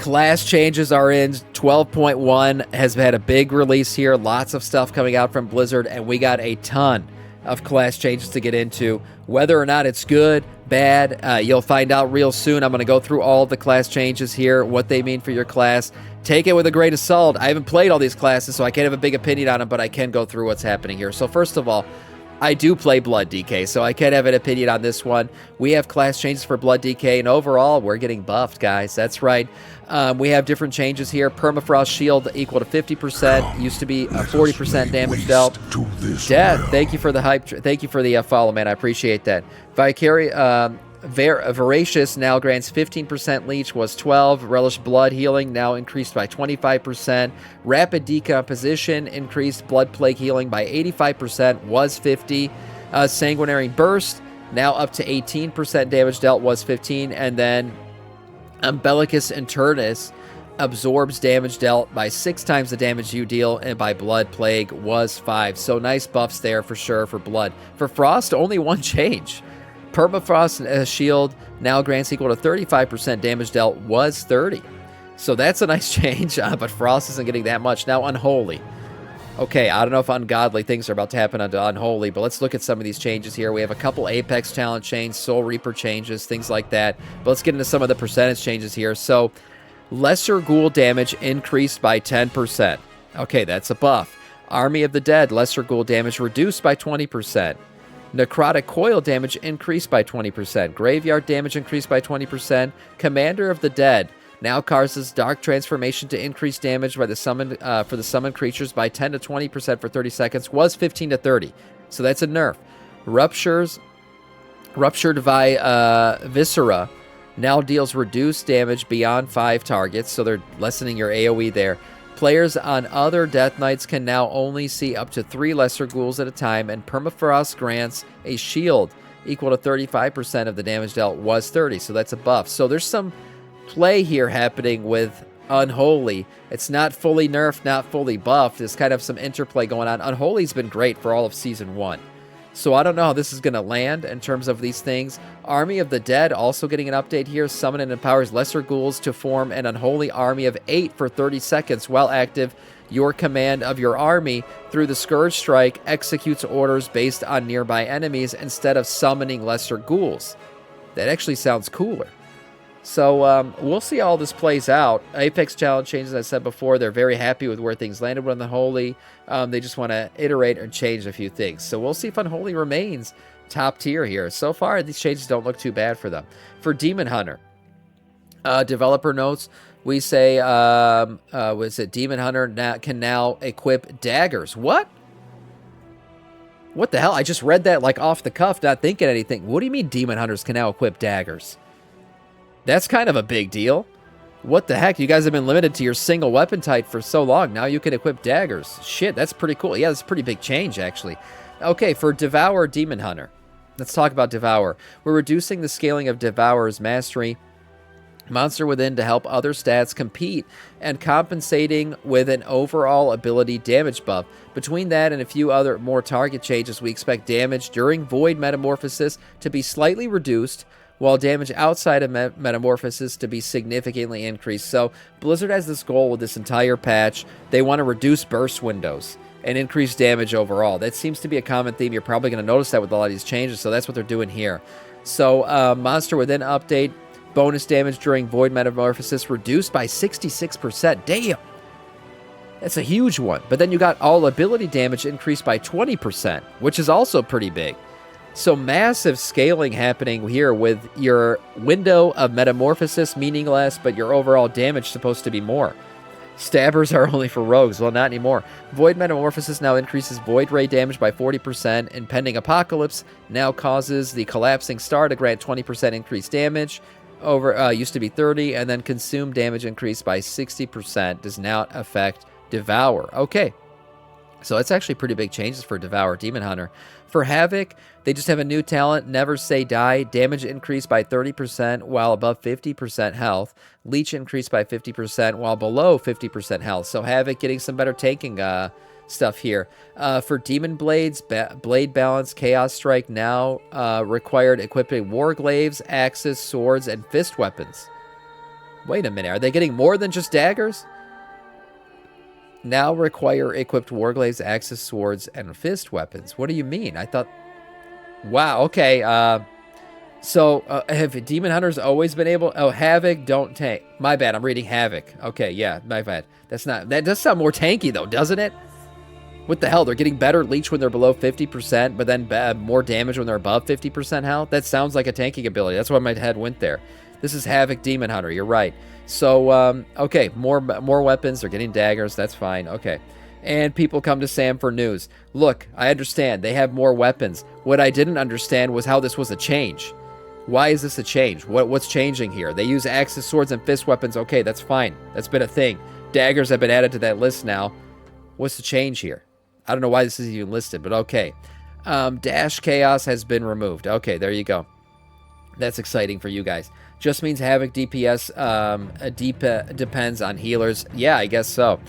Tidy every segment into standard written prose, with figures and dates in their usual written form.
Class changes are in. 12.1 has had a big release here. Lots of stuff coming out from Blizzard, and we got a ton of class changes to get into. Whether or not it's good, bad, you'll find out real soon. I'm going to go through all the class changes here, what they mean for your class. Take it with a grain of salt. I haven't played all these classes, so I can't have a big opinion on them, but I can go through what's happening here. So first of all, I do play Blood DK, so I can have an opinion on this one. We have class changes for Blood DK, and overall, we're getting buffed, guys. That's right. We have different changes here. Permafrost shield equal to 50%. Used to be a 40% damage dealt. Death, thank you for the hype. Thank you for the follow, man. I appreciate that. Voracious now grants 15% leech, was 12. Relish blood healing now increased by 25%. Rapid decomposition increased blood plague healing by 85%, was 50. Sanguinary burst now up to 18% damage dealt, was 15. And then Umbilicus Internus absorbs damage dealt by 6 times the damage you deal, and by blood plague was 5. So nice buffs there for sure for blood. For frost, only one change. Permafrost shield now grants equal to 35% damage dealt, was 30. So that's a nice change, but Frost isn't getting that much. Now Unholy. Okay, I don't know if ungodly things are about to happen onto Unholy, but let's look at some of these changes here. We have a couple Apex talent changes, Soul Reaper changes, things like that. But let's get into some of the percentage changes here. So Lesser Ghoul damage increased by 10%. Okay, that's a buff. Army of the Dead, Lesser Ghoul damage reduced by 20%. Necrotic Coil damage increased by 20%. Graveyard damage increased by 20%. Commander of the Dead now causes Dark Transformation to increase damage by the summoned for the summoned creatures by 10 to 20% for 30 seconds. Was 15 to 30. So that's a nerf. Ruptured Viscera now deals reduced damage beyond 5 targets. So they're lessening your AoE there. Players on other Death Knights can now only see up to 3 Lesser Ghouls at a time, and Permafrost grants a shield equal to 35% of the damage dealt, was 30, so that's a buff. So there's some play here happening with Unholy. It's not fully nerfed, not fully buffed. There's kind of some interplay going on. Unholy's been great for all of Season 1. So I don't know how this is going to land in terms of these things. Army of the Dead also getting an update here. Summon and empowers Lesser Ghouls to form an unholy army of 8 for 30 seconds while active. Your command of your army through the Scourge Strike executes orders based on nearby enemies instead of summoning Lesser Ghouls. That actually sounds cooler. So we'll see how all this plays out. Apex Challenge changes, as I said before, they're very happy with where things landed with Unholy. They just want to iterate and change a few things. So we'll see if Unholy remains top tier here. So far, these changes don't look too bad for them. For Demon Hunter, developer notes, we say, was it Demon Hunter can now equip daggers. What? What the hell? I just read that like off the cuff, not thinking anything. What do you mean Demon Hunters can now equip daggers? That's kind of a big deal. What the heck? You guys have been limited to your single weapon type for so long. Now you can equip daggers. Shit, that's pretty cool. Yeah, that's a pretty big change, actually. Okay, for Devour Demon Hunter. Let's talk about Devour. We're reducing the scaling of Devour's mastery. Monster within to help other stats compete, and compensating with an overall ability damage buff. Between that and a few other more target changes, we expect damage during Void Metamorphosis to be slightly reduced, while damage outside of Metamorphosis to be significantly increased. So Blizzard has this goal with this entire patch. They want to reduce burst windows and increase damage overall. That seems to be a common theme. You're probably going to notice that with a lot of these changes, so that's what they're doing here. So Monster Within update, bonus damage during Void Metamorphosis reduced by 66%. Damn! That's a huge one. But then you got all ability damage increased by 20%, which is also pretty big. So massive scaling happening here with your window of Metamorphosis meaning less, but your overall damage supposed to be more. Stabbers are only for rogues. Well, not anymore. Void Metamorphosis now increases Void Ray damage by 40%. Impending Apocalypse now causes the Collapsing Star to grant 20% increased damage. Used to be 30, and then Consume damage increased by 60%. Does not affect Devour. Okay. So that's actually pretty big changes for Devour Demon Hunter. For Havoc, they just have a new talent, Never Say Die. Damage increased by 30% while above 50% health. Leech increased by 50% while below 50% health. So Havoc getting some better tanking stuff here. For Demon Blades, Blade Balance, Chaos Strike now required equipping Warglaives, Axes, Swords, and Fist Weapons. Wait a minute. Are they getting more than just daggers? Now require equipped warglaives, axes, swords, and fist weapons. What do you mean? I thought... Wow, okay. So, have Demon Hunters always been able... Oh, Havoc, don't tank. My bad, I'm reading Havoc. Okay, yeah, my bad. That's not... That does sound more tanky, though, doesn't it? What the hell? They're getting better leech when they're below 50%, but then more damage when they're above 50% health? That sounds like a tanking ability. That's why my head went there. This is Havoc Demon Hunter. You're right. So, okay, more weapons. They're getting daggers. That's fine. Okay. And people come to Sam for news. Look, I understand. They have more weapons. What I didn't understand was how this was a change. Why is this a change? What's changing here? They use axes, swords, and fist weapons. Okay, that's fine. That's been a thing. Daggers have been added to that list now. What's the change here? I don't know why this is even listed, but okay. Dash Chaos has been removed. Okay, there you go. That's exciting for you guys. Just means Havoc DPS depends on healers. Yeah, I guess so.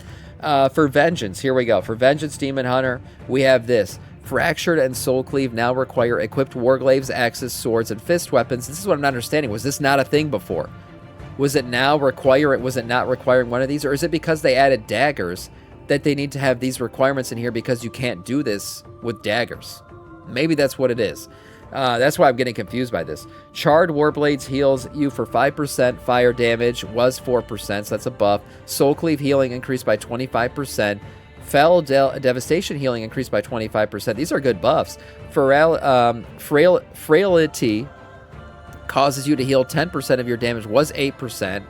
For Vengeance, here we go. For Vengeance Demon Hunter, we have this. Fractured and Soul Cleave now require equipped warglaives, axes, swords, and fist weapons. This is what I'm not understanding. Was this not a thing before? Was it now require? Was it not requiring one of these? Or is it because they added daggers that they need to have these requirements in here because you can't do this with daggers? Maybe that's what it is. That's why I'm getting confused by this. Charred Warblades heals you for 5%. Fire damage was 4%, so that's a buff. Soul Cleave healing increased by 25%. Fell Devastation healing increased by 25%. These are good buffs. Frailty causes you to heal 10% of your damage was 8%.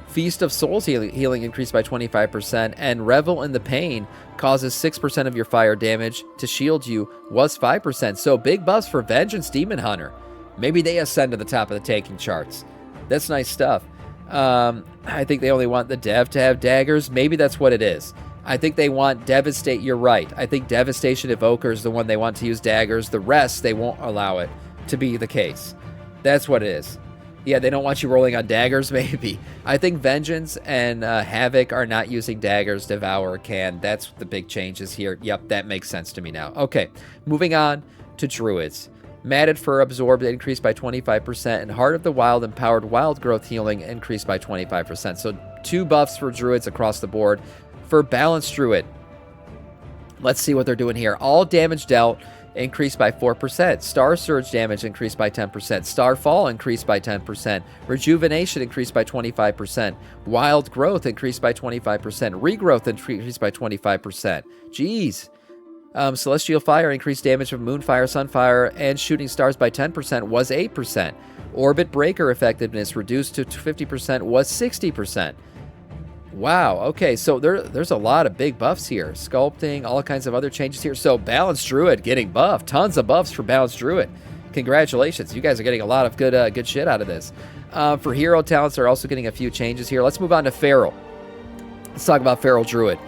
Feast of Souls healing increased by 25%, and Revel in the Pain causes 6% of your fire damage to shield you was 5%. So big buffs for Vengeance Demon Hunter. Maybe they ascend to the top of the tanking charts. That's nice stuff. I think they only want the dev to have daggers. Maybe that's what it is. I think they want Devastate. You're right. I think Devastation Evoker is the one they want to use daggers. The rest, they won't allow it to be the case. That's what it is. Yeah, they don't want you rolling on daggers, maybe. I think Vengeance and Havoc are not using daggers. Devour can. That's the big changes here. Yep, that makes sense to me now. Okay, moving on to Druids. Matted Fur Absorbed increased by 25%, and Heart of the Wild Empowered Wild Growth Healing increased by 25%. So 2 buffs for Druids across the board. For Balanced Druid, let's see what they're doing here. All damage dealt increased by 4%. Star Surge damage increased by 10%. Star Fall increased by 10%. Rejuvenation increased by 25%. Wild Growth increased by 25%. Regrowth increased by 25%. Jeez. Celestial Fire increased damage from Moonfire, Sunfire, and Shooting Stars by 10% was 8%. Orbit Breaker effectiveness reduced to 50% was 60%. Wow, okay, so there's a lot of big buffs here. Sculpting, all kinds of other changes here. So Balanced Druid getting buffed. Tons of buffs for Balanced Druid. Congratulations. You guys are getting a lot of good shit out of this. For hero talents, they're also getting a few changes here. Let's move on to Feral. Let's talk about Feral Druid.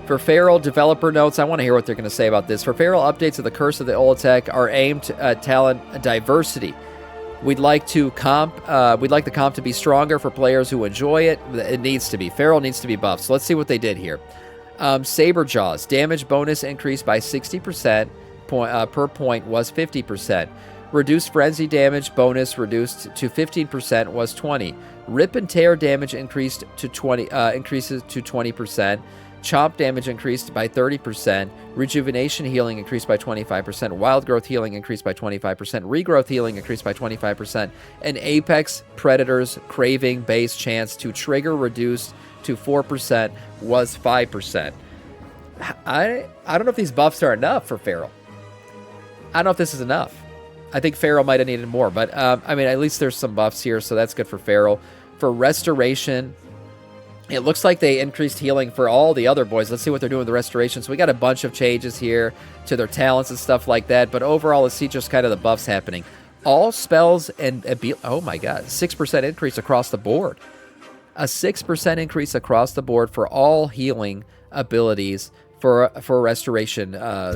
For Feral, developer notes, I want to hear what they're going to say about this. For Feral, updates of the Curse of the Olitech are aimed at talent diversity. We'd like the comp to be stronger for players who enjoy it. It needs to be. Feral needs to be buffed. So let's see what they did here. Saber Jaws. Damage bonus increased by 60%. Per point was 50%. Reduced Frenzy damage bonus reduced to 15% was 20. Rip and Tear damage increases to 20%. Chomp damage increased by 30%. Rejuvenation healing increased by 25%. Wild Growth healing increased by 25%. Regrowth healing increased by 25%. And Apex Predator's Craving base chance to trigger reduced to 4% was 5%. I don't know if these buffs are enough for Feral. I don't know if this is enough. I think Feral might have needed more, but I mean, at least there's some buffs here, so that's good for Feral. For Restoration, it looks like they increased healing for all the other boys. Let's see what they're doing with the Restoration. So we got a bunch of changes here to their talents and stuff like that. But overall, let's see just kind of the buffs happening. All spells and... Oh my god. 6% increase across the board. A 6% increase across the board for all healing abilities for Restoration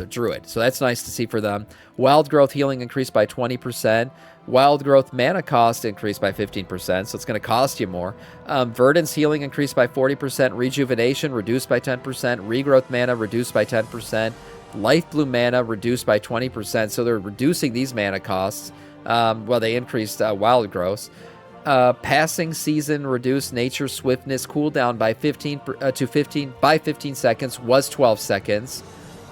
Druid. So that's nice to see for them. Wild Growth healing increased by 20%. Wild Growth mana cost increased by 15%, so it's going to cost you more. Verdance healing increased by 40%. Rejuvenation reduced by 10%. Regrowth mana reduced by 10%. Life Bloom mana reduced by 20%, so they're reducing these mana costs while they increased Wild Growth. Passing season reduced nature swiftness cooldown by 15 seconds was 12 seconds.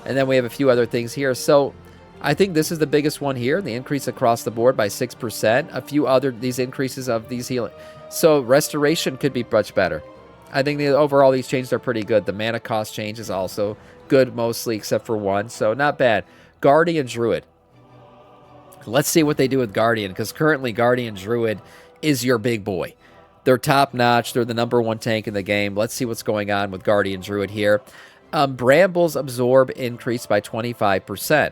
And then we have a few other things here. So I think this is the biggest one here. The increase across the board by 6%. A few other these increases of these healing. So restoration could be much better. I think overall these changes are pretty good. The mana cost change is also good mostly except for one. So not bad. Guardian Druid. Let's see what they do with Guardian, because currently Guardian Druid is your big boy. They're top notch. They're the _1 tank in the game. Let's see what's going on with Guardian Druid here. Brambles absorb increased by 25%.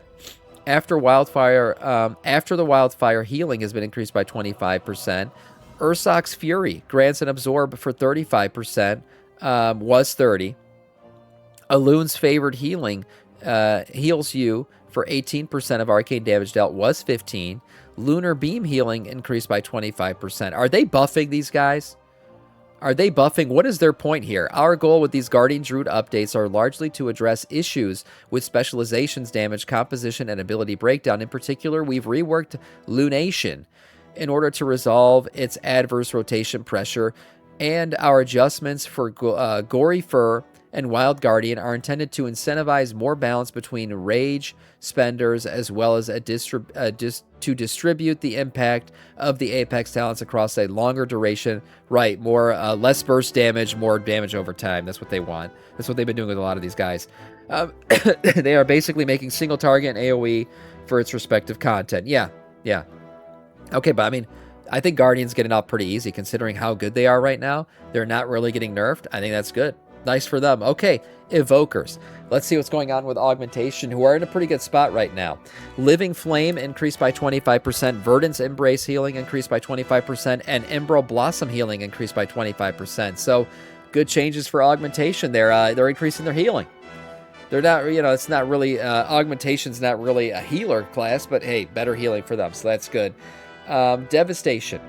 After the wildfire healing has been increased by 25%. Ursoc's Fury grants an absorb for 35%, was 30. Alun's favored healing heals you for 18% of arcane damage dealt, was 15. Lunar Beam healing increased by 25%. Are they buffing these guys? Are they buffing? What is their point here? Our goal with these Guardian Druid updates are largely to address issues with specializations, damage, composition, and ability breakdown. In particular, we've reworked Lunation in order to resolve its adverse rotation pressure, and our adjustments for Gory Fur and Wild Guardian are intended to incentivize more balance between rage spenders, as well as to distribute the impact of the Apex talents across a longer duration. Right, less burst damage, more damage over time. That's what they want. That's what they've been doing with a lot of these guys. They are basically making single target and AoE for its respective content. Yeah. Okay, but I mean, I think Guardian's getting off pretty easy considering how good they are right now. They're not really getting nerfed. I think that's good. Nice for them. Okay, Evokers. Let's see what's going on with Augmentation, who are in a pretty good spot right now. Living Flame increased by 25%. Verdant's Embrace healing increased by 25%. And Emerald Blossom healing increased by 25%. So, good changes for Augmentation there. They're increasing their healing. They're not, it's not really, Augmentation's not really a healer class, but hey, better healing for them, so that's good. Devastation.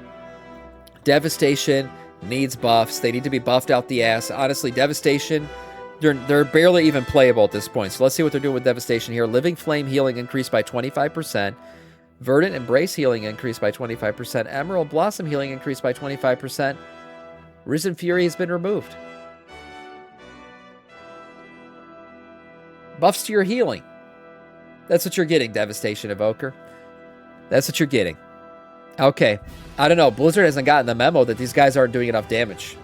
Devastation needs buffs. They need to be buffed out the ass. Honestly, Devastation, they're barely even playable at this point. So let's see what they're doing with Devastation here. Living Flame healing increased by 25%. Verdant Embrace healing increased by 25%. Emerald Blossom healing increased by 25%. Risen Fury has been removed. Buffs to your healing. That's what you're getting, Devastation Evoker. That's what you're getting. Okay. I don't know. Blizzard hasn't gotten the memo that these guys aren't doing enough damage.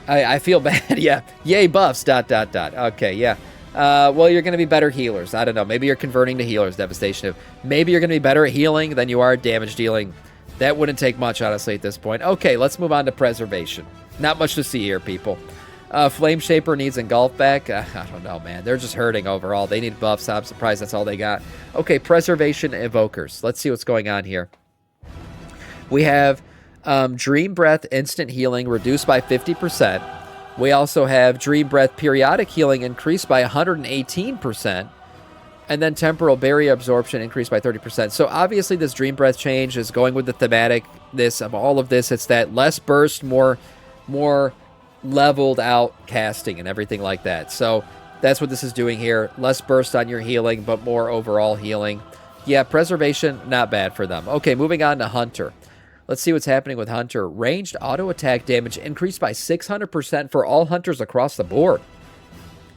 I feel bad. Yeah. Yay, buffs. ... Okay, yeah. Well, you're going to be better healers. I don't know. Maybe you're converting to healers, Devastation. Maybe you're going to be better at healing than you are at damage dealing. That wouldn't take much, honestly, at this point. Okay, let's move on to Preservation. Not much to see here, people. Flame Shaper needs Engulf back. I don't know, man. They're just hurting overall. They need buffs. I'm surprised that's all they got. Okay, Preservation Evokers. Let's see what's going on here. We have Dream Breath instant healing reduced by 50%. We also have Dream Breath periodic healing increased by 118%. And then Temporal Barrier absorption increased by 30%. So obviously this Dream Breath change is going with the thematic of all of this. It's that less burst, more leveled out casting and everything like that. So that's what this is doing here. Less burst on your healing, but more overall healing. Yeah, Preservation, not bad for them. Okay, moving on to Hunter. Let's see what's happening with Hunter. Ranged auto attack damage increased by 600% for all Hunters across the board.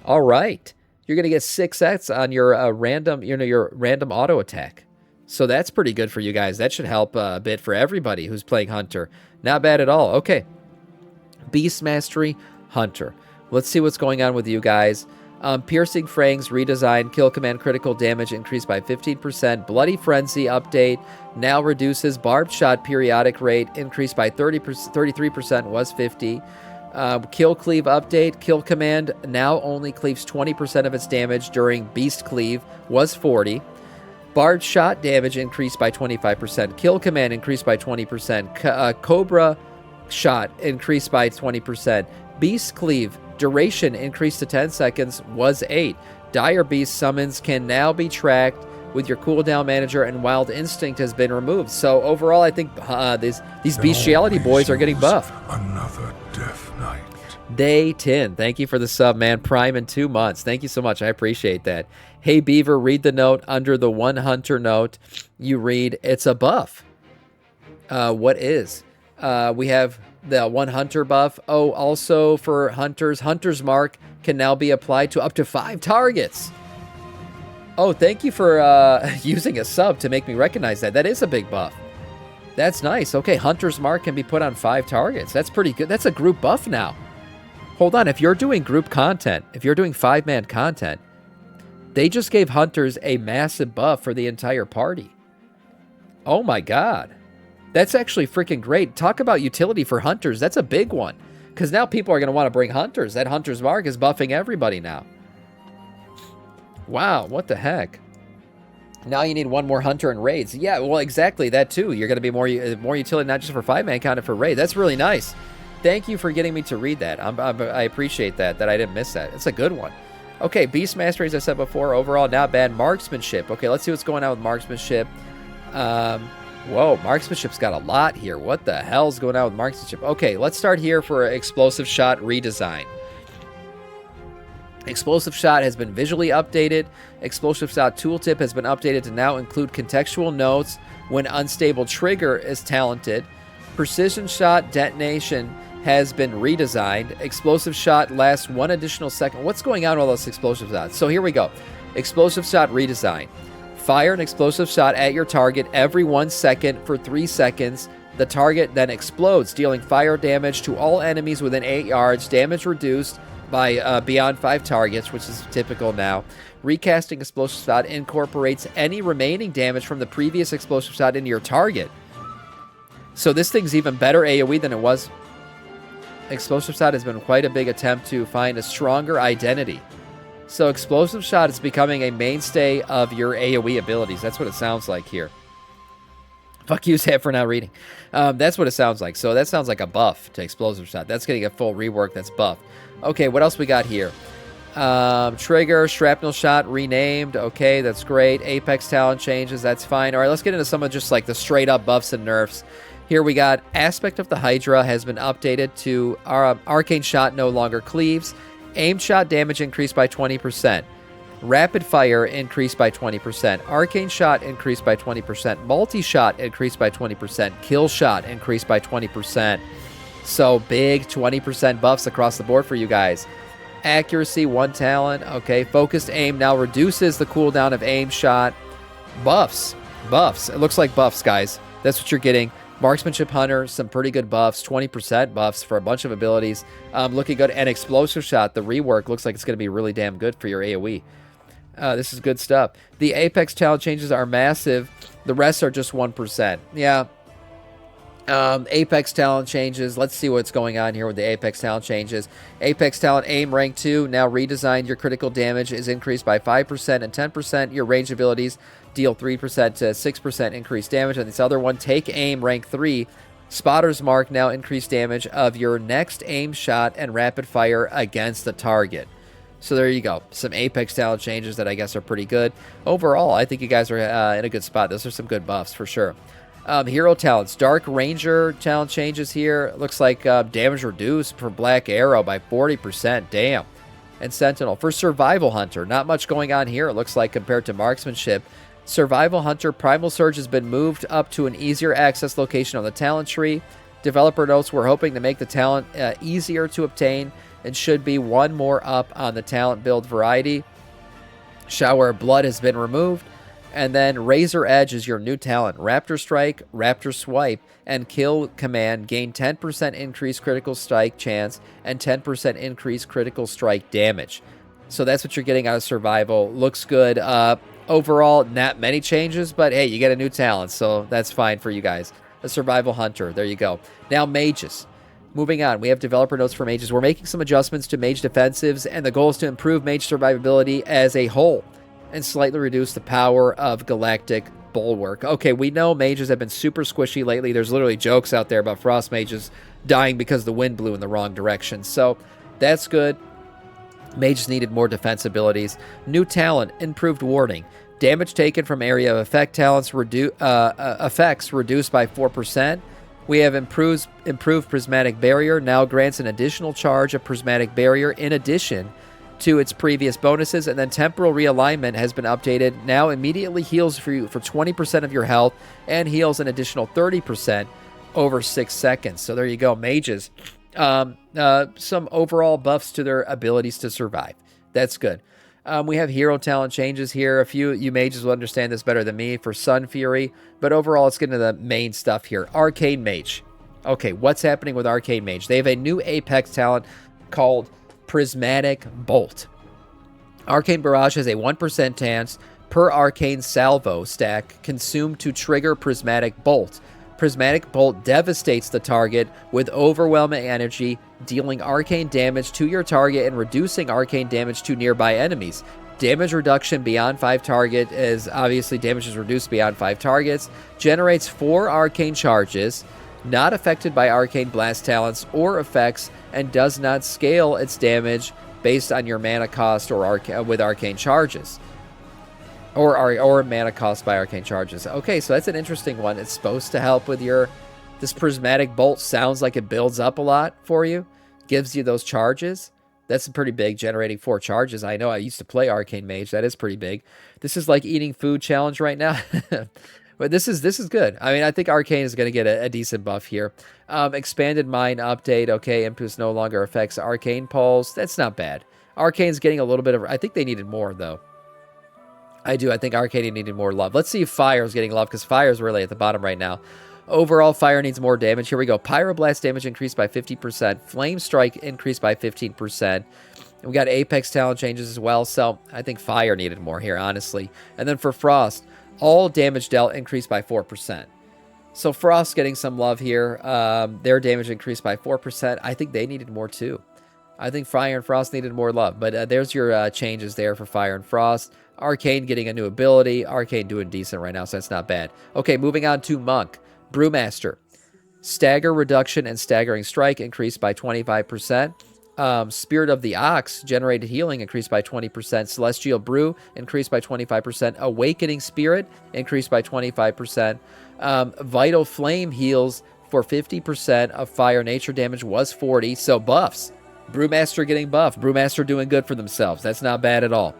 All right. You're going to get 6x on your random auto attack. So that's pretty good for you guys. That should help a bit for everybody who's playing Hunter. Not bad at all. Okay. Beast Mastery, Hunter. Let's see what's going on with you guys. Piercing Fangs redesign, kill command critical damage increased by 15%. Bloody Frenzy update now reduces barbed shot periodic rate increased by 33%, was 50. Kill Cleave update, kill command now only cleaves 20% of its damage during Beast Cleave, was 40. Barbed shot damage increased by 25%. Kill command increased by 20%. Cobra shot increased by 20%. Beast Cleave duration increased to 10 seconds, was 8. Dire Beast summons can now be tracked with your cooldown manager, and Wild Instinct has been removed. So overall, I think these bestiality boys are getting buffed. Another death night. Day 10. Thank you for the sub, man. Prime in 2 months. Thank you so much. I appreciate that. Hey, Beaver, read the note under the one Hunter note. You read, it's a buff. What is? We have the one hunter buff. Oh, also for hunters, Hunter's Mark can now be applied to up to 5 targets. Oh, thank you for using a sub to make me recognize that. That is a big buff. That's nice. Okay, Hunter's Mark can be put on 5 targets. That's pretty good. That's a group buff now. Hold on. If you're doing group content, if you're doing 5-man content, they just gave Hunters a massive buff for the entire party. Oh my god. That's actually freaking great. Talk about utility for Hunters. That's a big one. Because now people are going to want to bring Hunters. That Hunter's Mark is buffing everybody now. Wow, what the heck? Now you need one more Hunter in raids. Yeah, well, exactly, that too. You're going to be more utility, not just for 5-man content, for raid. That's really nice. Thank you for getting me to read that. I appreciate that I didn't miss that. It's a good one. Okay, Beast Mastery, as I said before, overall not bad. Marksmanship. Okay, let's see what's going on with Marksmanship. Whoa, Marksmanship's got a lot here. What the hell's going on with Marksmanship? Okay, let's start here for Explosive Shot redesign. Explosive Shot has been visually updated. Explosive Shot tooltip has been updated to now include contextual notes when unstable trigger is talented. Precision Shot detonation has been redesigned. Explosive Shot lasts 1 additional second. What's going on with all those explosive shots? So here we go. Explosive Shot redesign. Fire an explosive shot at your target every 1 second for 3 seconds. The target then explodes, dealing fire damage to all enemies within 8 yards. Damage reduced by beyond 5 targets, which is typical now. Recasting explosive shot incorporates any remaining damage from the previous explosive shot into your target. So this thing's even better AoE than it was. Explosive shot has been quite a big attempt to find a stronger identity. So explosive shot is becoming a mainstay of your AoE abilities. That's what it sounds like here. Fuck you, Sam, for not reading. That's what it sounds like. So that sounds like a buff to explosive shot. That's getting a full rework. That's buffed. Okay, what else we got here? Trigger, shrapnel shot renamed. Okay, that's great. Apex talent changes. That's fine. All right, let's get into some of just like the straight up buffs and nerfs. Here we got Aspect of the Hydra has been updated to Arcane Shot no longer cleaves. Aimed shot damage increased by 20%. Rapid Fire increased by 20%. Arcane Shot increased by 20%. Multi-Shot increased by 20%. Kill Shot increased by 20%. So big 20% buffs across the board for you guys. Accuracy, 1 talent. Okay, Focused Aim now reduces the cooldown of Aim Shot. Buffs. Buffs. It looks like buffs, guys. That's what you're getting. Marksmanship Hunter, some pretty good buffs, 20% buffs for a bunch of abilities. Looking good. And Explosive Shot, the rework, looks like it's going to be really damn good for your AoE. This is good stuff. The Apex talent changes are massive. The rest are just 1%. Yeah. Apex talent changes. Let's see what's going on here with the Apex talent changes. Apex talent aim rank 2 now redesigned. Your critical damage is increased by 5% and 10%. Your range abilities deal 3% to 6% increased damage. And this other one, take aim rank 3. Spotter's Mark now increased damage of your next aim shot and rapid fire against the target. So there you go. Some Apex talent changes that I guess are pretty good. Overall, I think you guys are in a good spot. Those are some good buffs for sure. Hero talents. Dark Ranger talent changes here. Looks like damage reduced for Black Arrow by 40%. Damn. And Sentinel. For Survival Hunter, not much going on here, it looks like, compared to Marksmanship. Survival Hunter Primal Surge has been moved up to an easier access location on the talent tree. Developer notes we're hoping to make the talent easier to obtain and should be 1 more up on the talent build variety. Shower of Blood has been removed. And then Razor Edge is your new talent. Raptor Strike, Raptor Swipe, and Kill Command gain 10% increased critical strike chance and 10% increased critical strike damage. So that's what you're getting out of Survival. Looks good. Overall, not many changes, but hey, you get a new talent, so that's fine for you guys. A Survival Hunter, there you go. Now, Mages. Moving on, we have developer notes for Mages. We're making some adjustments to Mage defensives, and the goal is to improve Mage survivability as a whole and slightly reduce the power of Galactic Bulwark. Okay, we know Mages have been super squishy lately. There's literally jokes out there about Frost Mages dying because the wind blew in the wrong direction, so that's good. Mages needed more defense abilities. New talent, improved warding. Damage taken from area of effect talents effects reduced by 4%. We have improved Prismatic Barrier. Now grants an additional charge of Prismatic Barrier in addition to its previous bonuses. And then Temporal Realignment has been updated. Now immediately heals for you for 20% of your health and heals an additional 30% over 6 seconds. So there you go, mages. Some overall buffs to their abilities to survive. That's good. We have hero talent changes here. A few you mages will understand this better than me for Sun Fury, but overall let's get into the main stuff here. Arcane Mage. Okay, what's happening with Arcane Mage? They have a new Apex talent called Prismatic Bolt. Arcane Barrage has a 1% chance per Arcane Salvo stack consumed to trigger Prismatic Bolt. Prismatic Bolt devastates the target with overwhelming energy, dealing arcane damage to your target and reducing arcane damage to nearby enemies. Damage reduction beyond 5 target is obviously damage is reduced beyond 5 targets. Generates 4 arcane charges, not affected by arcane blast talents or effects, and does not scale its damage based on your mana cost or with arcane charges. Or mana cost by arcane charges. Okay, so that's an interesting one. It's supposed to help with your... This Prismatic Bolt sounds like it builds up a lot for you. Gives you those charges. That's pretty big, generating 4 charges. I know I used to play Arcane Mage. That is pretty big. This is like eating food challenge right now. But this is good. I mean, I think Arcane is going to get a decent buff here. Expanded Mind update. Okay, Impetus no longer affects Arcane Pulse. That's not bad. Arcane's getting a little bit of... I think they needed more, though. I do. I think Arcane needed more love. Let's see if Fire is getting love, because Fire is really at the bottom right now. Overall, Fire needs more damage. Here we go. Pyroblast damage increased by 50%. Flame Strike increased by 15%. We got Apex talent changes as well, so I think Fire needed more here, honestly. And then for Frost, all damage dealt increased by 4%. So Frost getting some love here. Their damage increased by 4%. I think they needed more too. I think Fire and Frost needed more love. But there's your changes there for Fire and Frost. Arcane getting a new ability. Arcane doing decent right now, so that's not bad. Okay, moving on to Monk. Brewmaster. Stagger reduction and staggering strike increased by 25%. Spirit of the Ox generated healing increased by 20%. Celestial Brew increased by 25%. Awakening Spirit increased by 25%. Vital Flame heals for 50% of fire. Nature damage was 40%. So buffs. Brewmaster getting buffed. Brewmaster doing good for themselves. That's not bad at all.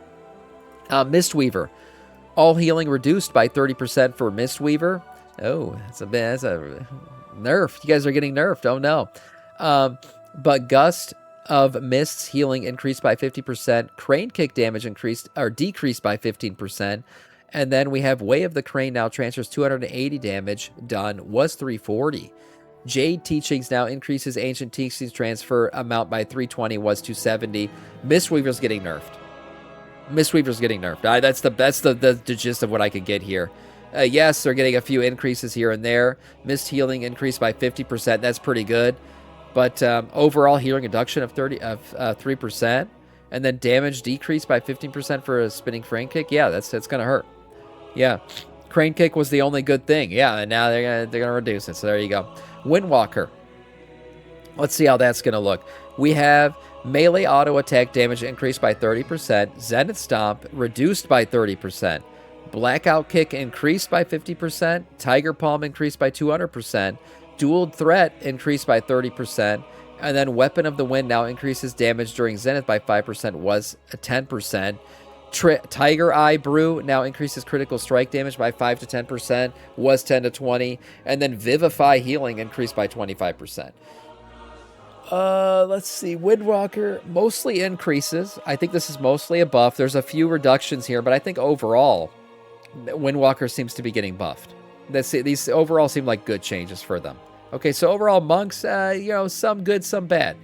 Mistweaver. All healing reduced by 30% for Mistweaver. Oh, that's a nerf. You guys are getting nerfed. Oh, no. But Gust of Mist's healing increased by 50%. Crane Kick damage decreased by 15%. And then we have Way of the Crane now transfers 280 damage. Done was 340. Jade Teachings now increases Ancient Teachings transfer amount by 320 was 270. Mistweaver's getting nerfed. Mistweaver's getting nerfed. That's the gist of what I could get here. Yes, they're getting a few increases here and there. Mist healing increased by 50%. That's pretty good. But overall healing reduction of 3%. And then damage decreased by 15% for a spinning crane kick. Yeah, that's going to hurt. Yeah. Crane kick was the only good thing. Yeah, and now they're gonna reduce it. So there you go. Windwalker. Let's see how that's going to look. We have melee auto attack damage increased by 30%. Zenith Stomp reduced by 30%. Blackout Kick increased by 50%. Tiger Palm increased by 200%. Dual Threat increased by 30%. And then Weapon of the Wind now increases damage during Zenith by 5%, was 10%. Tiger Eye Brew now increases critical strike damage by 5 to 10%, was 10 to 20. And then Vivify Healing increased by 25%. Let's see. Windwalker mostly increases. I think this is mostly a buff. There's a few reductions here, but I think overall, Windwalker seems to be getting buffed. These overall seem like good changes for them. Okay, so overall, monks, some good, some bad.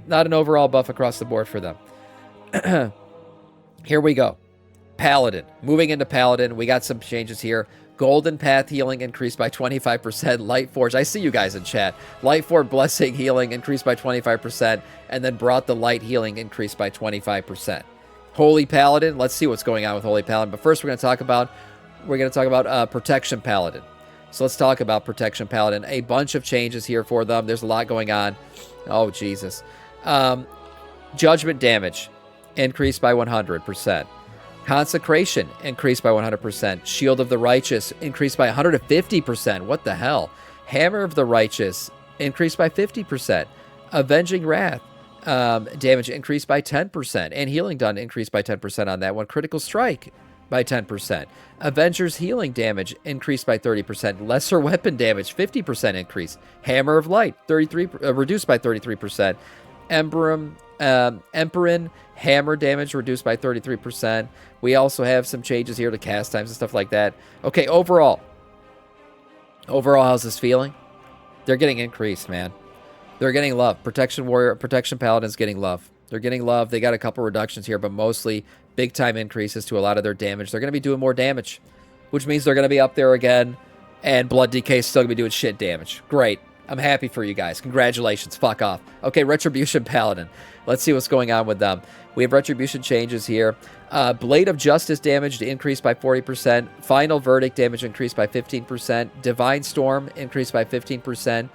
Not an overall buff across the board for them. Here we go. Paladin. Moving into Paladin, we got some changes here. Golden Path healing increased by 25%. Lightforge, I see you guys in chat. Lightforge Blessing healing increased by 25%, and then Brought the Light healing increased by 25%. Holy Paladin, let's see what's going on with Holy Paladin. But first, we're going to talk about Protection Paladin. So let's talk about Protection Paladin. A bunch of changes here for them. There's a lot going on. Oh, Jesus. Judgment damage increased by 100%. Consecration increased by 100%. Shield of the Righteous increased by 150%. What the hell? Hammer of the Righteous increased by 50%. Avenging Wrath damage increased by 10%. And Healing Done increased by 10% on that one. Critical Strike by 10%. Avenger's healing damage increased by 30%. Lesser weapon damage, 50% increase. Hammer of Light, reduced by 33%. Emperor hammer damage reduced by 33%. We also have some changes here to cast times and stuff like that. Okay, overall, how's this feeling? They're getting increased, man. They're getting love. Protection Warrior, Protection Paladin's getting love. They're getting love. They got a couple reductions here, but mostly big-time increases to a lot of their damage. They're going to be doing more damage, which means they're going to be up there again, and Blood DK is still going to be doing shit damage. Great. I'm happy for you guys. Congratulations. Fuck off. Okay, Retribution Paladin. Let's see what's going on with them. We have Retribution changes here. Blade of Justice damage increased by 40%. Final Verdict damage increased by 15%. Divine Storm increased by 15%.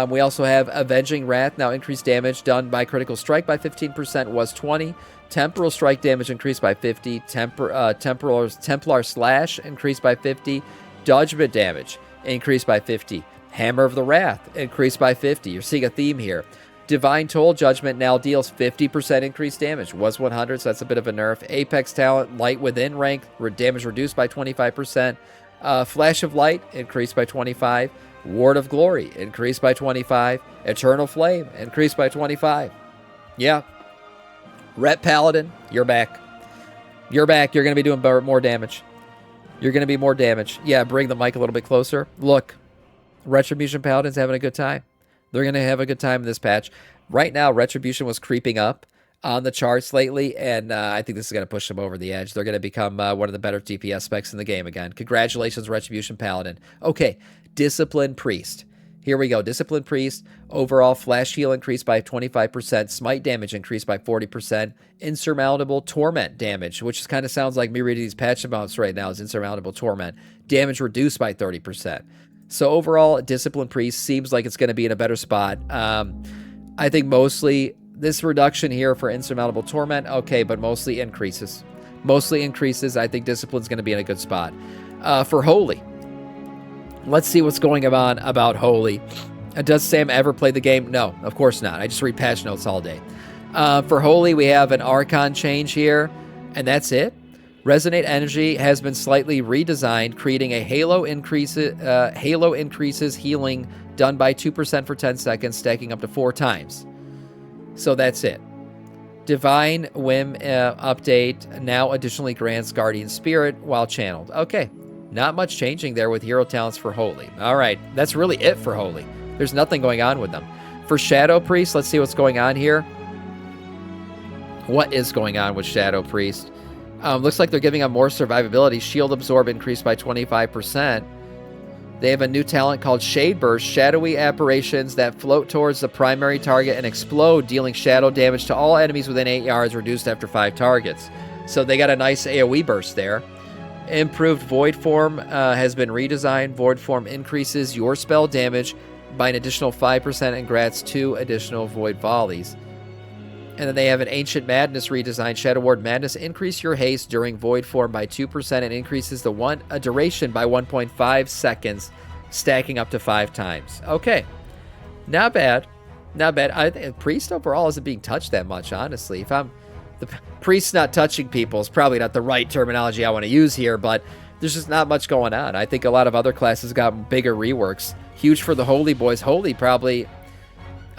We also have Avenging Wrath, now increased damage done by Critical Strike by 15% was 20. Temporal Strike damage increased by 50. Templar Slash increased by 50. Judgment damage increased by 50. Hammer of the Wrath increased by 50. You're seeing a theme here. Divine Toll Judgment now deals 50% increased damage. Was 100, so that's a bit of a nerf. Apex Talent, Light Within rank, damage reduced by 25%. Flash of Light increased by 25. Ward of Glory increased by 25. Eternal Flame increased by 25. Yeah. Ret Paladin, you're back. You're back. You're going to be doing more damage. You're going to be more damage. Yeah, bring the mic a little bit closer. Look, Retribution Paladin's having a good time. They're going to have a good time in this patch. Right now, Retribution was creeping up on the charts lately, and I think this is going to push them over the edge. They're going to become one of the better DPS specs in the game again. Congratulations, Retribution Paladin. Okay, Discipline Priest. Here we go. Discipline Priest. Overall, Flash Heal increased by 25%. Smite damage increased by 40%. Insurmountable Torment damage, which kind of sounds like me reading these patch amounts right now, is Insurmountable Torment. Damage reduced by 30%. So overall, Discipline Priest seems like it's going to be in a better spot. I think mostly this reduction here for Insurmountable Torment, okay, but mostly increases. Mostly increases. I think Discipline's going to be in a good spot. For Holy, let's see what's going on about Holy. Does Sam ever play the game? No, of course not. I just read patch notes all day. For Holy, we have an Archon change here, and that's it. Resonate Energy has been slightly redesigned, creating a Halo increases healing done by 2% for 10 seconds, stacking up to 4 times. So that's it. Divine Whim update now additionally grants Guardian Spirit while channeled. Okay, not much changing there with hero talents for Holy. All right, that's really it for Holy. There's nothing going on with them. For Shadow Priest, let's see what's going on here. What is going on with Shadow Priest? Looks like they're giving them more survivability. Shield Absorb increased by 25%. They have a new talent called Shade Burst. Shadowy apparitions that float towards the primary target and explode, dealing shadow damage to all enemies within 8 yards, reduced after 5 targets. So they got a nice AoE burst there. Improved Void Form has been redesigned. Void Form increases your spell damage by an additional 5% and grants 2 additional Void Volleys. And then they have an Ancient Madness redesign. Shadow Ward Madness increase your haste during Void Form by 2% and increases the duration by 1.5 seconds, stacking up to 5 times. Okay, not bad, not bad. I think Priest overall isn't being touched that much, honestly. If the Priest not touching people is probably not the right terminology I want to use here, but there's just not much going on. I think a lot of other classes got bigger reworks. Huge for the Holy Boys. Holy probably.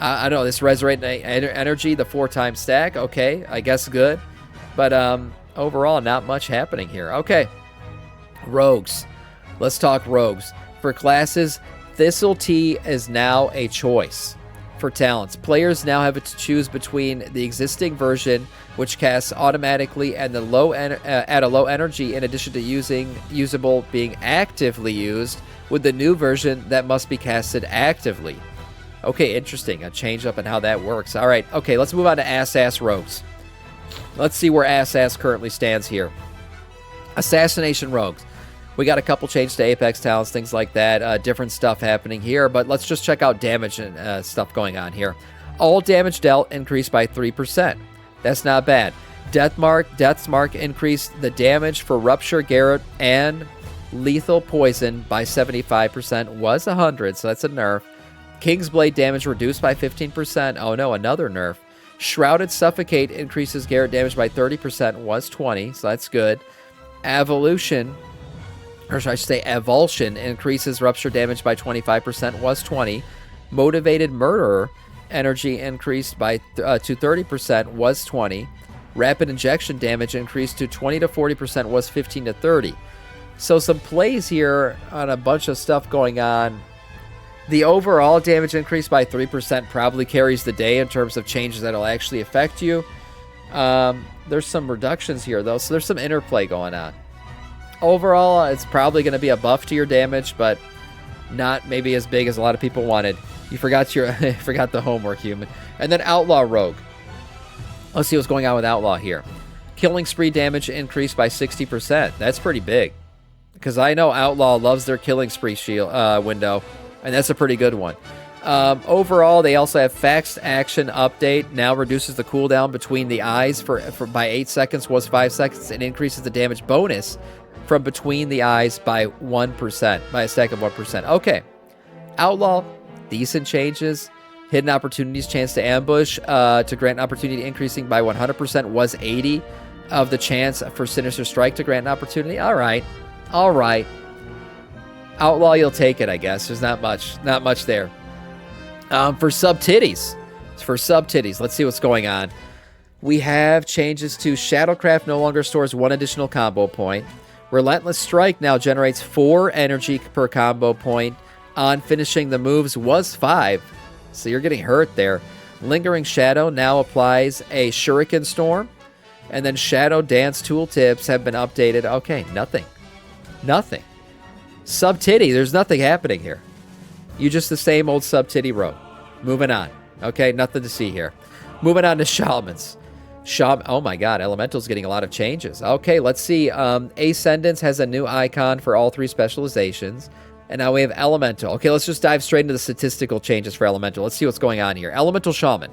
I don't know, this Resurrect Energy, the 4-time stack, okay, I guess good. But overall, not much happening here. Okay, Rogues. Let's talk Rogues. For classes, Thistle Tea is now a choice. For talents, players now have to choose between the existing version, which casts automatically and the at a low energy, in addition to usable being actively used, with the new version that must be casted actively. Okay, interesting. A change up in how that works. All right, okay, let's move on to Ass Rogues. Let's see where Ass currently stands here. Assassination Rogues. We got a couple changes to Apex talents, things like that. Different stuff happening here, but let's just check out damage and stuff going on here. All damage dealt increased by 3%. That's not bad. Death's Mark increased the damage for Rupture, Garrett, and Lethal Poison by 75%. Was 100, so that's a nerf. King's Blade damage reduced by 15%. Oh no, another nerf. Shrouded Suffocate increases Garrett damage by 30%. Was 20, so that's good. Evolution, or should I say Avulsion, increases rupture damage by 25%, was 20. Motivated Murderer, energy increased by to 30%, was 20. Rapid Injection damage increased to 20 to 40%, was 15 to 30. So some plays here on a bunch of stuff going on. The overall damage increase by 3% probably carries the day in terms of changes that'll actually affect you. There's some reductions here, though, so there's some interplay going on. Overall, it's probably going to be a buff to your damage, but not maybe as big as a lot of people wanted. You forgot your forgot the homework, human. And then Outlaw Rogue. Let's see what's going on with Outlaw here. Killing spree damage increased by 60%. That's pretty big, because I know Outlaw loves their killing spree shield window, and that's a pretty good one. Overall, they also have Faxed Action Update. Now reduces the cooldown between the eyes for by 8 seconds, was 5 seconds, and increases the damage bonus from between the eyes by 1%, by a stack of 1%. Okay. Outlaw, decent changes. Hidden Opportunities, chance to ambush, to grant an opportunity increasing by 100%, was 80 of the chance for Sinister Strike to grant an opportunity. All right. All right. Outlaw, you'll take it, I guess. There's not much there. For sub-titties, let's see what's going on. We have changes to Shadowcraft no longer stores 1 additional combo point. Relentless Strike now generates 4 energy per combo point on finishing the moves, was 5. So you're getting hurt there. Lingering Shadow now applies a Shuriken Storm. And then Shadow Dance tooltips have been updated. Okay, nothing. Sub-titty, there's nothing happening here. You just the same old sub-titty road. Moving on. Okay, nothing to see here. Moving on to Shamans. Oh my god, Elemental's getting a lot of changes. Okay, let's see. Ascendance has a new icon for all 3 specializations. And now we have Elemental. Okay, let's just dive straight into the statistical changes for Elemental. Let's see what's going on here. Elemental Shaman.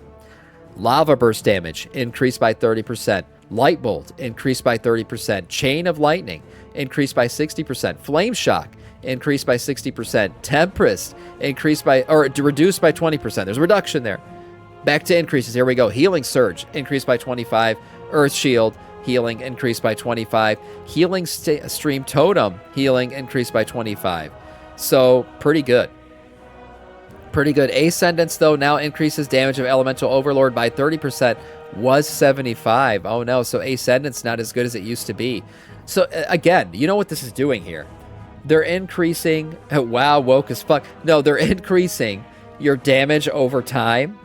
Lava Burst damage increased by 30%. Light Bolt increased by 30%. Chain of Lightning increased by 60%. Flame Shock increased by 60%. Tempest increased by, or reduced by 20%. There's a reduction there. Back to increases. Here we go. Healing Surge increased by 25. Earth Shield healing increased by 25. Healing Stream Totem healing increased by 25. So pretty good. Ascendance, though, now increases damage of Elemental Overlord by 30%. Was 75. Oh no, so Ascendance not as good as it used to be. So again, you know what this is doing here? They're increasing. Wow, woke as fuck. No, they're increasing your damage over time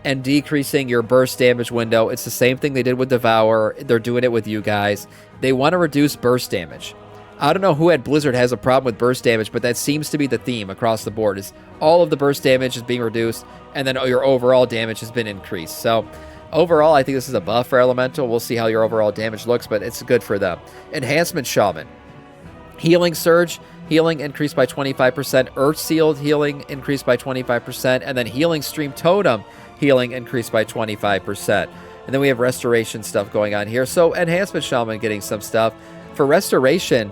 and decreasing your burst damage window. It's the same thing they did with Devour. They're doing it with you guys. They want to reduce burst damage. I don't know who at Blizzard has a problem with burst damage, but that seems to be the theme across the board, is all of the burst damage is being reduced, and then your overall damage has been increased. So overall, I think this is a buff for Elemental. We'll see how your overall damage looks, but it's good for them. Enhancement Shaman. Healing Surge, healing increased by 25%. Earth Sealed healing increased by 25%. And then Healing Stream Totem healing increased by 25%. And then we have Restoration stuff going on here. So Enhancement Shaman getting some stuff. For Restoration,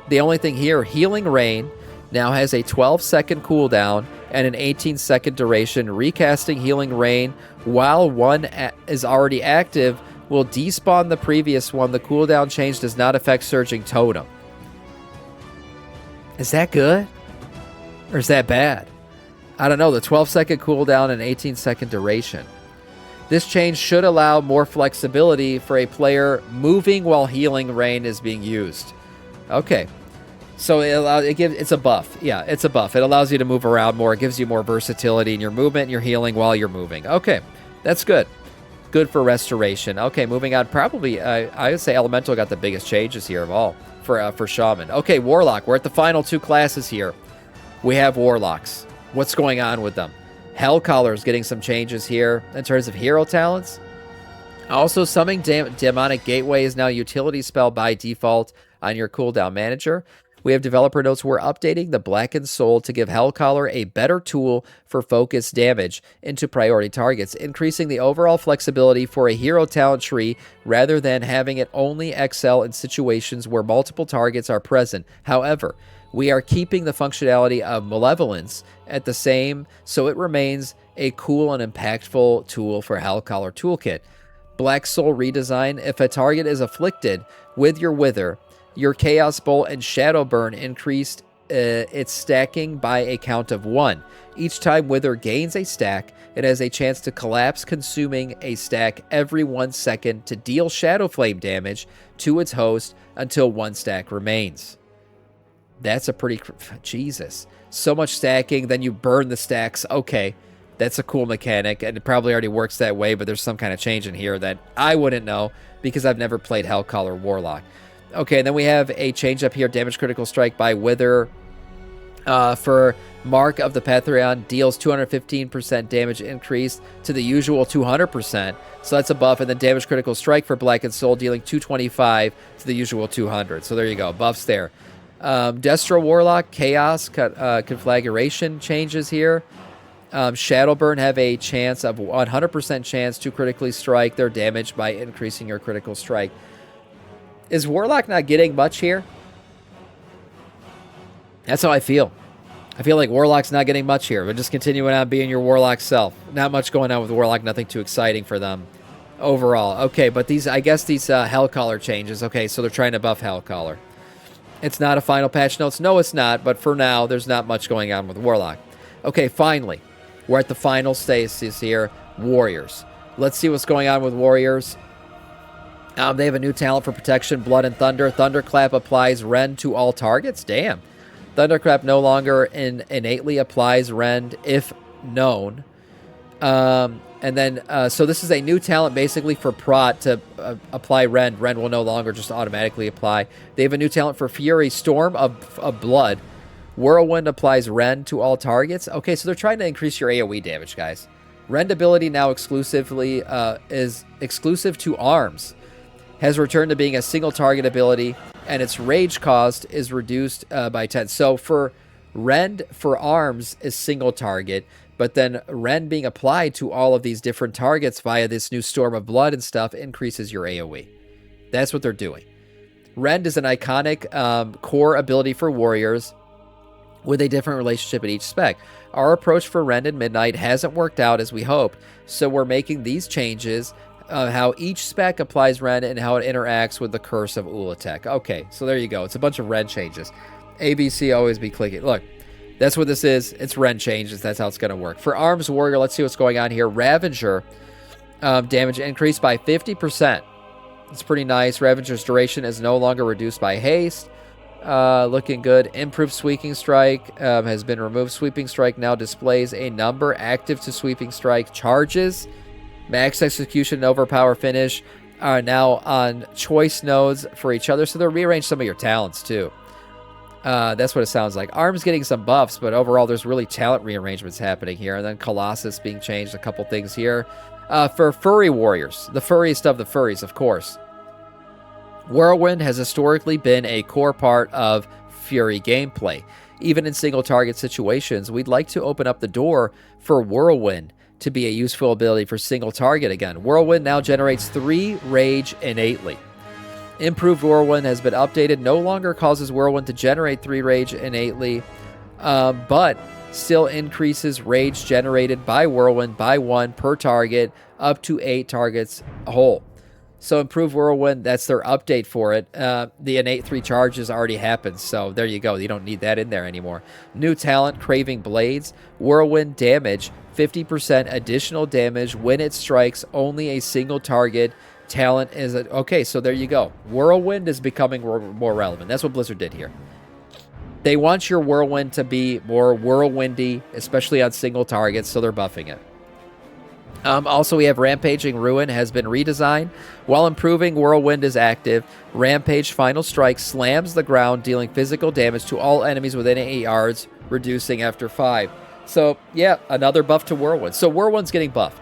the only thing here, Healing Rain now has a 12-second cooldown and an 18-second duration. Recasting Healing Rain while one is already active will despawn the previous one. The cooldown change does not affect Surging Totem. Is that good? Or is that bad? I don't know. The 12-second cooldown and 18-second duration. This change should allow more flexibility for a player moving while Healing Rain is being used. Okay. So it's a buff. Yeah, it's a buff. It allows you to move around more. It gives you more versatility in your movement and your healing while you're moving. Okay, that's good. Good for Restoration. Okay, moving on. Probably, I would say Elemental got the biggest changes here of all for Shaman. Okay, Warlock. We're at the final 2 classes here. We have Warlocks. What's going on with them? Hellcaller is getting some changes here in terms of hero talents. Also, Summoning Demonic Gateway is now a utility spell by default on your cooldown manager. We have developer notes. We're updating the Blackened Soul to give Hellcaller a better tool for focus damage into priority targets, increasing the overall flexibility for a hero talent tree rather than having it only excel in situations where multiple targets are present. However, we are keeping the functionality of Malevolence at the same, so it remains a cool and impactful tool for Hellcaller Toolkit. Black Soul redesign. If a target is afflicted with your Wither, Your Chaos Bolt and Shadow Burn increased its stacking by a count of 1. Each time Wither gains a stack, it has a chance to collapse, consuming a stack every 1 second to deal Shadow Flame damage to its host until 1 stack remains. That's a pretty... Jesus. So much stacking, then you burn the stacks. Okay, that's a cool mechanic, and it probably already works that way, but there's some kind of change in here that I wouldn't know because I've never played Hellcall or Warlock. Okay, then we have a change up here. Damage critical strike by Wither for Mark of the Pantheon deals 215% damage increase to the usual 200%. So that's a buff. And then damage critical strike for Blackened Soul dealing 225 to the usual 200. So there you go. Buffs there. Destro Warlock Chaos Conflagration changes here. Shadowburn have a chance of 100% chance to critically strike their damage by increasing your critical strike. Is Warlock not getting much here? That's how I feel. I feel like Warlock's not getting much here, but just continuing on being your Warlock self. Not much going on with Warlock, nothing too exciting for them overall. Okay, but these, I guess these Hellcaller changes. Okay, so they're trying to buff Hellcaller. It's not a final patch notes. No, it's not, but for now, there's not much going on with Warlock. Okay, finally, we're at the final stasis here, Warriors. Let's see what's going on with Warriors. They have a new talent for protection, Blood and Thunder. Thunderclap applies Rend to all targets. Damn. Thunderclap no longer innately applies Rend if known. And then, so this is a new talent basically for Prot to apply Rend. Rend will no longer just automatically apply. They have a new talent for Fury, Storm of Blood. Whirlwind applies Rend to all targets. Okay, so they're trying to increase your AoE damage, guys. Rend ability now exclusively is exclusive to arms. Has returned to being a single target ability, and its rage cost is reduced by 10. So for Rend for arms is single target, but then Rend being applied to all of these different targets via this new Storm of Blood and stuff increases your AoE. That's what they're doing. Rend is an iconic core ability for warriors with a different relationship at each spec. Our approach for Rend and Midnight hasn't worked out as we hoped, so we're making these changes. How each spec applies Rend and how it interacts with the Curse of Ulatek. Okay, so there you go. It's a bunch of Rend changes. ABC always be clicking. Look, that's what this is. It's Rend changes. That's how it's going to work. For Arms Warrior, let's see what's going on here. Ravager damage increased by 50%. It's pretty nice. Ravager's duration is no longer reduced by haste. Looking good. Improved Sweeping Strike has been removed. Sweeping Strike now displays a number active to Sweeping Strike charges. Max Execution and Overpower Finish are now on choice nodes for each other, so they'll rearrange some of your talents too. That's what it sounds like. Arms getting some buffs, but overall there's really talent rearrangements happening here. And then Colossus being changed, a couple things here. For Furry Warriors, the furriest of the furries, of course. Whirlwind has historically been a core part of Fury gameplay. Even in single target situations, we'd like to open up the door for Whirlwind to be a useful ability for single target again. Whirlwind now generates 3 rage innately. Improved Whirlwind has been updated. No longer causes Whirlwind to generate 3 rage innately, but still increases rage generated by Whirlwind by 1 per target, up to 8 targets whole. So improved Whirlwind, that's their update for it. The innate 3 charges already happened, so there you go. You don't need that in there anymore. New talent, Craving Blades. Whirlwind damage, 50% additional damage when it strikes only a single target. Talent is... Okay, so there you go. Whirlwind is becoming more relevant. That's what Blizzard did here. They want your Whirlwind to be more whirlwindy, especially on single targets, so they're buffing it. Also, we have Rampaging Ruin has been redesigned. While improving, Whirlwind is active. Rampage Final Strike slams the ground, dealing physical damage to all enemies within 8 yards, reducing after 5. So, yeah, another buff to Whirlwind. So, Whirlwind's getting buffed.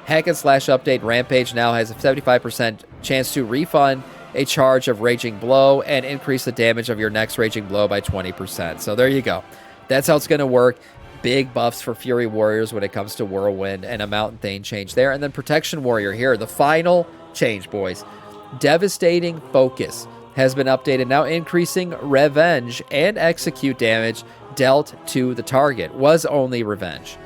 Hack and Slash update. Rampage now has a 75% chance to refund a charge of Raging Blow and increase the damage of your next Raging Blow by 20%. So, there you go. That's how it's going to work. Big buffs for Fury Warriors when it comes to Whirlwind, and a Mountain Thane change there. And then Protection Warrior here, the final change, boys. Devastating Focus has been updated, now increasing Revenge and Execute damage dealt to the target. Was only Revenge.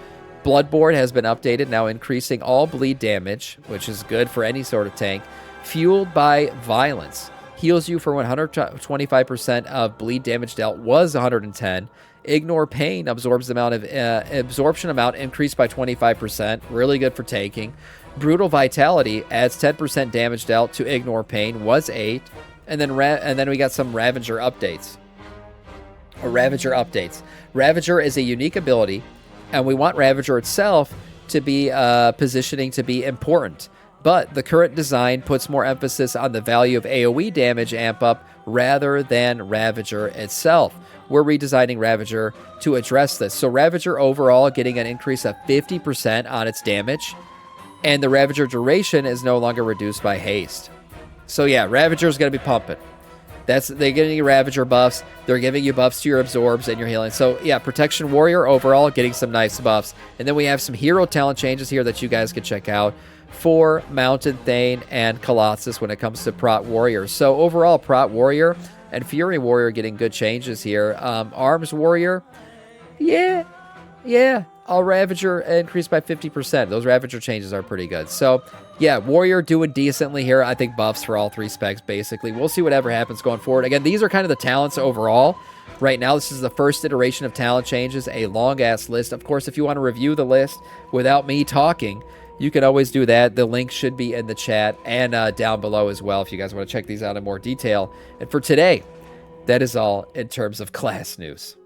Bloodboard has been updated, now increasing all bleed damage, which is good for any sort of tank, fueled by Violence. Heals you for 125% of bleed damage dealt was 110. Ignore pain absorbs the amount of absorption amount increased by 25%. Really good for taking. Brutal vitality adds 10% damage dealt to ignore pain was 8. And then we got some Ravager updates. Ravager is a unique ability, and we want Ravager itself to be positioning to be important. But the current design puts more emphasis on the value of AoE damage amp up rather than Ravager itself. We're redesigning Ravager to address this. So Ravager overall getting an increase of 50% on its damage, and the Ravager duration is no longer reduced by haste. So yeah, Ravager is going to be pumping. They're getting you Ravager buffs. They're giving you buffs to your absorbs and your healing. So yeah, Protection Warrior overall getting some nice buffs. And then we have some hero talent changes here that you guys can check out for Mountain Thane and Colossus when it comes to Prot Warriors. So overall, Prot Warrior and Fury Warrior getting good changes here. Arms Warrior, yeah. All Ravager increased by 50%. Those Ravager changes are pretty good. So yeah, Warrior doing decently here. I think buffs for all 3 specs, basically. We'll see whatever happens going forward. Again, these are kind of the talents overall. Right now, this is the first iteration of talent changes, a long-ass list. Of course, if you want to review the list without me talking, you can always do that. The link should be in the chat and down below as well if you guys want to check these out in more detail. And for today, that is all in terms of class news.